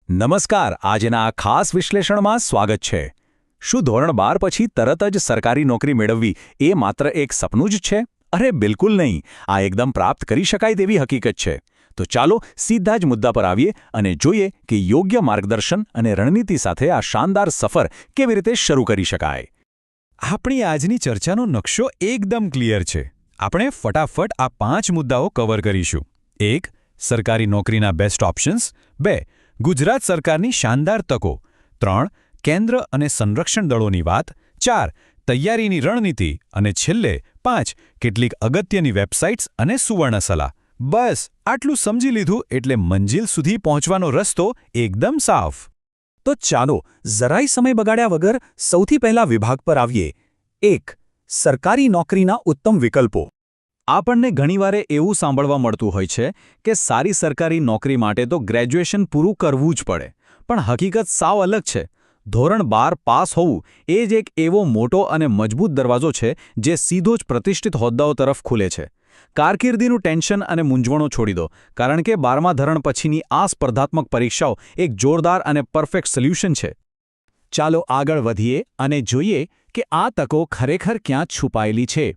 નમસ્કાર. આજના આ ખાસ વિશ્લેષણમાં સ્વાગત છે. શું ધોરણ 12 પછી તરત જ સરકારી નોકરી મેળવવી એ માત્ર એક સપનું જ છે? અરે બિલકુલ નહીં. આ એકદમ પ્રાપ્ત કરી શકાય તેવી હકીકત છે. તો ચાલો સીધા જ મુદ્દા પર આવીએ અને જોઈએ કે યોગ્ય માર્ગદર્શન અને રણનીતિ સાથે આ શાનદાર સફર કેવી રીતે શરૂ કરી શકાય. આપણી આજની ચર્ચાનો નકશો એકદમ ક્લિયર છે. આપણે ફટાફટ આ 5 મુદ્દાઓ કવર કરીશું. 1. સરકારી નોકરીના બેસ્ટ ઓપ્શન્સ. 2. ગુજરાત સરકારની શાનદાર તકો. 3. કેન્દ્ર અને સંરક્ષણ દળોની વાત. 4. તૈયારીની રણનીતિ. અને છેલ્લે 5. કેટલીક અગત્યની વેબસાઇટ્સ અને સુવર્ણ સલાહ. બસ આટલું સમજી લીધું એટલે મંજિલ સુધી પહોંચવાનો રસ્તો એકદમ સાફ. તો ચાલો જરાય સમય બગાડ્યા વગર સૌથી પહેલા વિભાગ પર આવીએ. 1. સરકારી નોકરીના ઉત્તમ વિકલ્પો. આપણને ઘણીવારે એવું સાંભળવા મળતું હોય છે કે સારી સરકારી નોકરી માટે તો ગ્રેજ્યુએશન પૂરું કરવું જ પડે. પણ હકીકત સાવ અલગ છે. ધોરણ 12 પાસ હોવું એ જ એક એવો મોટો અને મજબૂત દરવાજો છે જે સીધો જ પ્રતિષ્ઠિત હોદ્દાઓ તરફ ખુલે છે. કારકિર્દીનું ટેન્શન અને મૂંઝવણો છોડી દો, કારણ કે 12મા ધોરણ પછીની આ સ્પર્ધાત્મક પરીક્ષાઓ એક જોરદાર અને પરફેક્ટ સોલ્યુશન છે. ચાલો આગળ વધીએ અને જોઈએ કે આ તકો ખરેખર ક્યાં છુપાયેલી છે.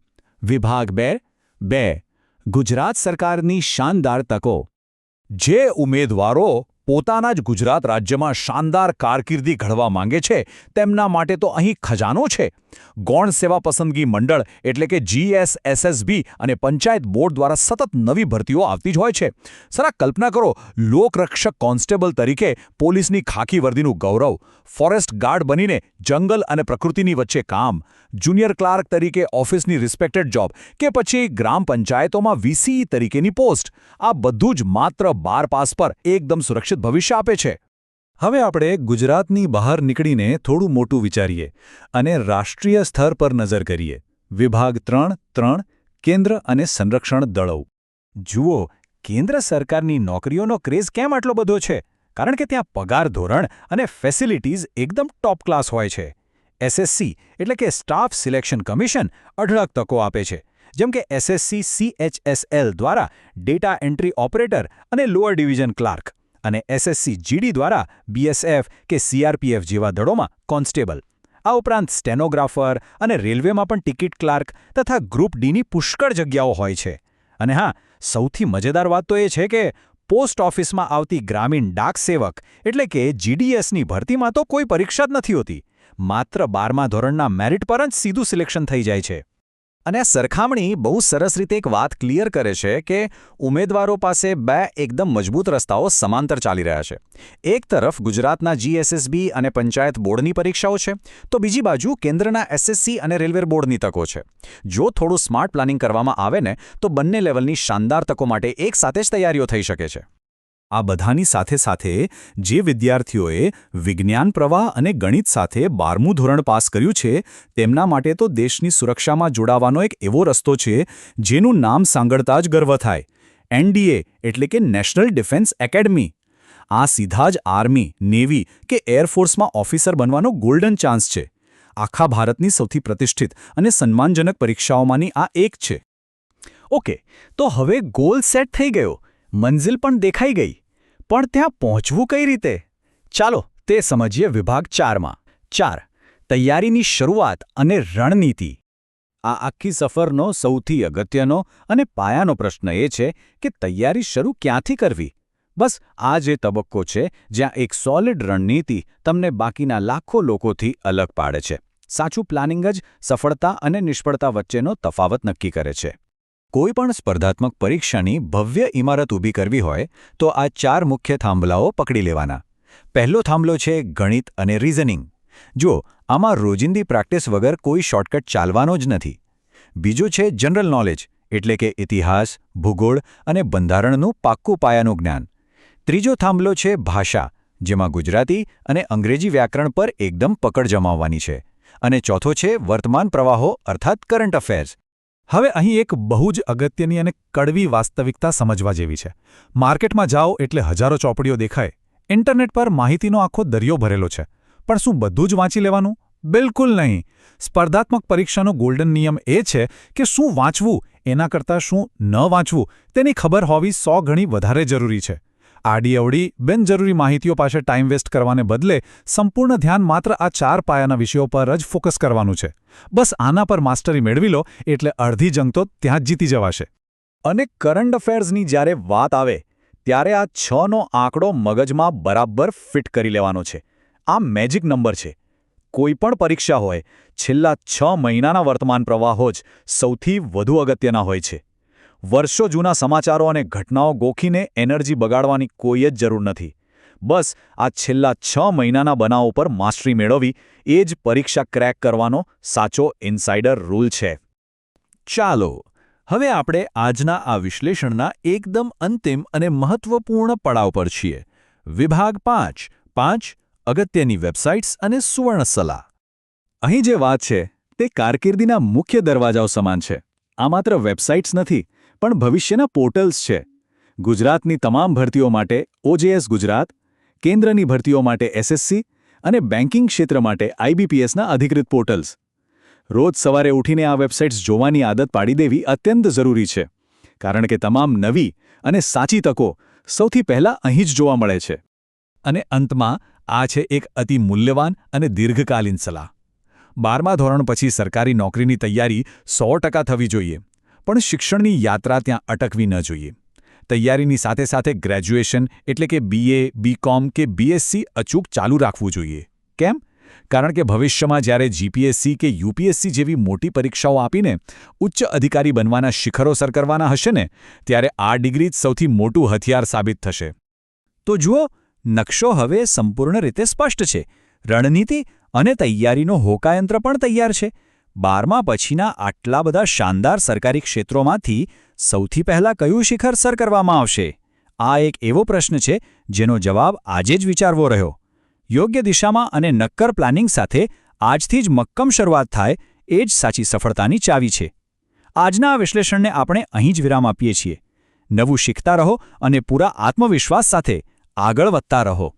વિભાગ 2. ગુજરાત સરકારની શાનદાર તકો. જે ઉમેદવારો પોતાના જ ગુજરાત રાજ્યમાં શાનદાર કારકિર્દી ઘડવા માંગે છે તેમના માટે તો અહીં ખજાનો છે. ગૌણ સેવા પસંદગી મંડળ એટલે કે GSSSB અને પંચાયત બોર્ડ દ્વારા સતત નવી ભરતીઓ આવતી જ હોય છે. સરા કલ્પના કરો, લોકરક્ષક કોન્સ્ટેબલ તરીકે પોલીસની ખાકી વર્દીનું ગૌરવ, ફોરેસ્ટ ગાર્ડ બનીને જંગલ અને પ્રકૃતિની વચ્ચે કામ, જુનિયર ક્લાર્ક તરીકે ઓફિસની રિસ્પેક્ટેડ જોબ કે પછી ગ્રામ પંચાયતોમાં VC તરીકેની પોસ્ટ. આ બધું જ માત્ર 12 પાસ પર એકદમ સુરક્ષિત ભવિષ્ય આપે છે. હવે આપણે ગુજરાતની બહાર નીકળીને થોડું મોટું વિચારીએ અને રાષ્ટ્રીય સ્તર પર નજર કરીએ. વિભાગ 3. કેન્દ્ર અને સંરક્ષણ દળો. જુઓ, કેન્દ્ર સરકારની નોકરીઓનો ક્રેઝ કેમ આટલો બધો છે? કારણ કે ત્યાં પગાર ધોરણ અને ફેસિલિટીઝ એકદમ ટોપ ક્લાસ હોય છે. SSC એટલે કે સ્ટાફ સિલેક્શન કમિશન અઢળક તકો આપે છે. જેમ કે SSC CHSL દ્વારા ડેટા એન્ટ્રી ઓપરેટર અને લોઅર ડિવિઝન ક્લાર્ક, અને SSC GD દ્વારા BSF કે CRPF જેવા દળોમાં કોન્સ્ટેબલ. આ ઉપરાંત સ્ટેનોગ્રાફર અને રેલવેમાં પણ ટિકિટ ક્લાર્ક તથા ગ્રુપ Dની પુષ્કળ જગ્યાઓ હોય છે. અને હા, સૌથી મજેદાર વાત તો એ છે કે પોસ્ટ ઓફિસમાં આવતી ગ્રામીણ ડાક સેવક એટલે કે GDSની ભરતીમાં તો કોઈ પરીક્ષા જ નથી હોતી. માત્ર 12મા ધોરણના મેરિટ પર જ સીધું સિલેક્શન થઈ જાય છે. અને આ સરખામણી બહુ સરસ રીતે એક વાત ક્લિયર કરે છે કે ઉમેદવારો પાસે 2 એકદમ મજબૂત રસ્તાઓ સમાંતર ચાલી રહ્યા છે. એક તરફ ગુજરાતના GSSB અને પંચાયત બોર્ડની પરીક્ષાઓ છે, તો બીજી બાજુ કેન્દ્રના SSC અને રેલવે બોર્ડની તકો છે. જો થોડું સ્માર્ટ પ્લાનિંગ કરવામાં આવે ને તો બંને લેવલની શાનદાર તકો માટે એક સાથે જ તૈયારીઓ થઈ શકે છે. આ બધાની સાથે સાથે જે વિદ્યાર્થીઓએ વિજ્ઞાન પ્રવાહ અને ગણિત સાથે 12મું ધોરણ પાસ કર્યું છે તેમના માટે તો દેશની સુરક્ષામાં જોડાવાનો એક એવો રસ્તો છે જેનું નામ સાંગળતા જ ગર્વ થાય. NDA એટલે કે નેશનલ ડિફેન્સ એકેડમી. આ સીધા જ આર્મી, નેવી કે એરફોર્સમાં ઓફિસર બનવાનો ગોલ્ડન ચાન્સ છે. આખા ભારતની સૌથી પ્રતિષ્ઠિત અને સન્માનજનક પરીક્ષાઓમાંની આ એક છે. ઓકે, તો હવે ગોલ સેટ થઈ ગયો, મંઝિલ પણ દેખાઈ ગઈ. પણ ત્યાં પહોંચવું કઈ રીતે? ચાલો તે સમજીએ વિભાગ 4માં. 4. તૈયારીની શરૂઆત અને રણનીતિ. આ આખી સફરનો સૌથી અગત્યનો અને પાયાનો પ્રશ્ન એ છે કે તૈયારી શરૂ ક્યાંથી કરવી? બસ આ જે તબક્કો છે જ્યાં એક સોલિડ રણનીતિ તમને બાકીના લાખો લોકોથી અલગ પાડે છે. સાચું પ્લાનિંગ જ સફળતા અને નિષ્ફળતા વચ્ચેનો તફાવત નક્કી કરે છે. કોઈ પણ સ્પર્ધાત્મક પરીક્ષાની ભવ્ય ઇમારત ઊભી કરવી હોય તો આ 4 મુખ્ય થાંભલાઓ પકડી લેવાના. પહેલો થાંભલો છે ગણિત અને રીઝનિંગ. જો આમાં રોજિંદી પ્રેક્ટિસ વગર કોઈ શોર્ટકટ ચાલવાનો જ નથી. બીજો છે જનરલ નોલેજ એટલે કે ઇતિહાસ, ભૂગોળ અને બંધારણનું પાક્કું પાયાનું જ્ઞાન. ત્રીજો થાંભલો છે ભાષા, જેમાં ગુજરાતી અને અંગ્રેજી વ્યાકરણ પર એકદમ પકડ જમાવવાની છે. અને ચોથો છે વર્તમાન પ્રવાહો અર્થાત કરંટ અફેર્સ. હવે અહીં એક બહુ જ અગત્યની અને કડવી વાસ્તવિકતા સમજવા જેવી છે. માર્કેટમાં જાઓ એટલે હજારો ચોપડીઓ દેખાય, ઇન્ટરનેટ પર માહિતીનો આખો દરિયો ભરેલો છે. પણ શું બધું જ વાંચી લેવાનું? બિલકુલ નહીં. સ્પર્ધાત્મક પરીક્ષાનો ગોલ્ડન નિયમ એ છે કે શું વાંચવું એના કરતાં શું ન વાંચવું તેની ખબર હોવી 100 ગણી વધારે જરૂરી છે. આડીઅવડી બિનજરૂરી માહિતીઓ પાછળ ટાઈમ વેસ્ટ કરવાને બદલે સંપૂર્ણ ધ્યાન માત્ર આ 4 પાયાના વિષયો પર જ ફોકસ કરવાનું છે. બસ આના પર માસ્ટરી મેળવી લો એટલે અડધી જંગ તો ત્યાં જ જીતી જવાશે. અને કરંટ અફેર્સની જ્યારે વાત આવે ત્યારે આ 6નો આંકડો મગજમાં બરાબર ફિટ કરી લેવાનો છે. આ મેજિક નંબર છે. કોઈ પણ પરીક્ષા હોય, છેલ્લા 6 મહિનાના વર્તમાન પ્રવાહો જ સૌથી વધુ અગત્યના હોય છે. વર્ષો જૂના સમાચારો અને ઘટનાઓ ગોખીને એનર્જી બગાડવાની કોઈ જ જરૂર નથી. બસ આ છેલ્લા 6 મહિનાના બનાવો પર માસ્ટરી મેળવવી એ જ પરીક્ષા ક્રેક કરવાનો સાચો ઇનસાઇડર રૂલ છે. ચાલો હવે આપણે આજના આ વિશ્લેષણના એકદમ અંતિમ અને મહત્વપૂર્ણ પડાવ પર છીએ. વિભાગ 5 અગત્યની વેબસાઇટ્સ અને સુવર્ણ સલાહ. અહીં જે વાત છે તે કારકિર્દીના મુખ્ય દરવાજાઓ સમાન છે. આ માત્ર વેબસાઇટ્સ નથી પણ ભવિષ્યના પોર્ટલ્સ છે. ગુજરાતની તમામ ભરતીઓ માટે OJS ગુજરાત, કેન્દ્રની ભરતીઓ માટે SSC અને બેન્કિંગ ક્ષેત્ર માટે IBPSના અધિકૃત પોર્ટલ્સ. રોજ સવારે ઉઠીને આ વેબસાઇટ્સ જોવાની આદત પાડી દેવી અત્યંત જરૂરી છે, કારણ કે તમામ નવી અને સાચી તકો સૌથી પહેલાં અહીં જ જોવા મળે છે. અને અંતમાં આ છે એક અતિ મૂલ્યવાન અને દીર્ઘકાલીન સલાહ. 12મા ધોરણ પછી સરકારી નોકરીની તૈયારી 100% થવી જોઈએ, પણ શિક્ષણની યાત્રા ત્યાં અટકવી ન જોઈએ. તૈયારીની સાથે સાથે ગ્રેજ્યુએશન એટલે કે BA, BCom કે BSc અચૂક ચાલુ રાખવું જોઈએ. કેમ? કારણ કે ભવિષ્યમાં જ્યારે GPSC કે UPSC જેવી મોટી પરીક્ષાઓ આપીને ઉચ્ચ અધિકારી બનવાના શિખરો સર કરવાના હશે ને, ત્યારે આ ડિગ્રી જ સૌથી મોટું હથિયાર સાબિત થશે. તો જુઓ, નકશો હવે સંપૂર્ણ રીતે સ્પષ્ટ છે. રણનીતિ અને તૈયારીનો હોકાયંત્ર પણ તૈયાર છે. 12મા પછીના આટલા બધા શાનદાર સરકારી ક્ષેત્રોમાંથી સૌથી પહેલાં કયું શિખર સર કરવામાં આવશે? આ એક એવો પ્રશ્ન છે જેનો જવાબ આજે જ વિચારવો રહ્યો. યોગ્ય દિશામાં અને નક્કર પ્લાનિંગ સાથે આજથી જ મક્કમ શરૂઆત થાય એ જ સાચી સફળતાની ચાવી છે. આજના આ વિશ્લેષણને આપણે અહીં જ વિરામ આપીએ છીએ. નવું શીખતા રહો અને પૂરા આત્મવિશ્વાસ સાથે આગળ વધતા રહો.